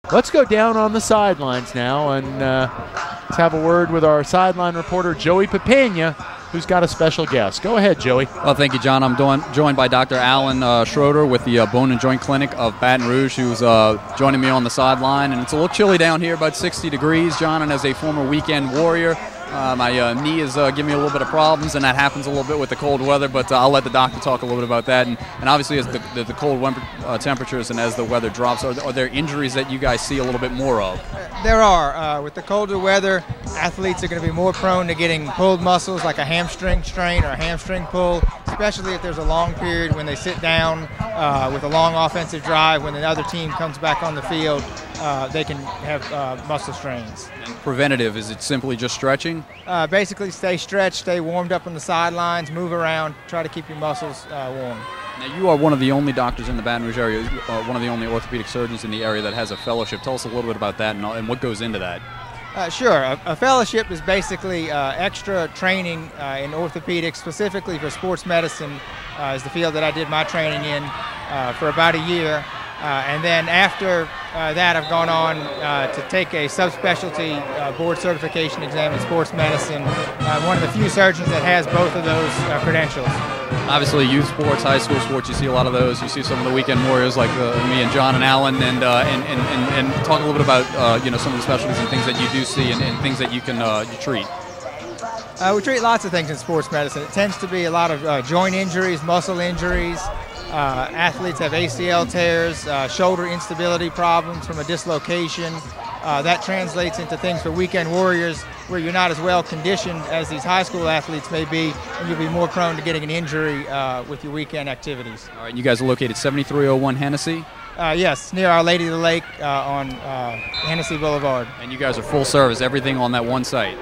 Let's go down on the sidelines now and let's have a word with our sideline reporter, Joey Papania, who's got a special guest. Go ahead, Joey. Well, thank you, John. I'm joined by Dr. Alan Schroeder with the Bone and Joint Clinic of Baton Rouge, who's joining me on the sideline. And it's a little chilly down here, about 60 degrees, John, and as a former weekend warrior, my knee is giving me a little bit of problems, and that happens a little bit with the cold weather, but I'll let the doctor talk a little bit about that. And obviously, as the cold temperatures and as the weather drops, are there injuries that you guys see a little bit more of? There are. With the colder weather, athletes are going to be more prone to getting pulled muscles like a hamstring strain or a hamstring pull, especially if there's a long period when they sit down with a long offensive drive. When the other team comes back on the field, they can have muscle strains. And preventative, is it simply just stretching? Basically, stay stretched, stay warmed up on the sidelines, move around, try to keep your muscles warm. Now, you are one of the only doctors in the Baton Rouge area, one of the only orthopedic surgeons in the area that has a fellowship. Tell us a little bit about that and what goes into that. Sure. A fellowship is basically extra training in orthopedics, specifically for sports medicine, is the field that I did my training in for about a year. And then after that, I've gone on to take a subspecialty board certification exam in sports medicine. I'm one of the few surgeons that has both of those credentials. Obviously, youth sports, high school sports, you see a lot of those. You see some of the weekend warriors like me and John and Alan, and talk a little bit about some of the specialties and things that you do see and things that you can treat. We treat lots of things in sports medicine. It tends to be a lot of joint injuries, muscle injuries. Athletes have ACL tears, shoulder instability problems from a dislocation. That translates into things for weekend warriors where you're not as well conditioned as these high school athletes may be, and you'll be more prone to getting an injury with your weekend activities. All right, you guys are located 7301 Hennessy? Yes, near Our Lady of the Lake on Hennessy Boulevard. And you guys are full service, everything on that one site?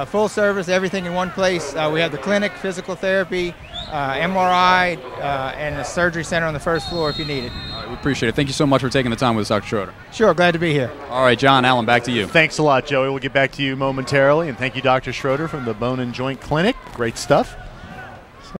Full service, everything in one place. We have the clinic, physical therapy, MRI, and the surgery center on the first floor if you need it. All right, we appreciate it. Thank you so much for taking the time with us, Dr. Schroeder. Sure, glad to be here. All right, John, Alan, back to you. Thanks a lot, Joey. We'll get back to you momentarily. And thank you, Dr. Schroeder from the Bone and Joint Clinic. Great stuff.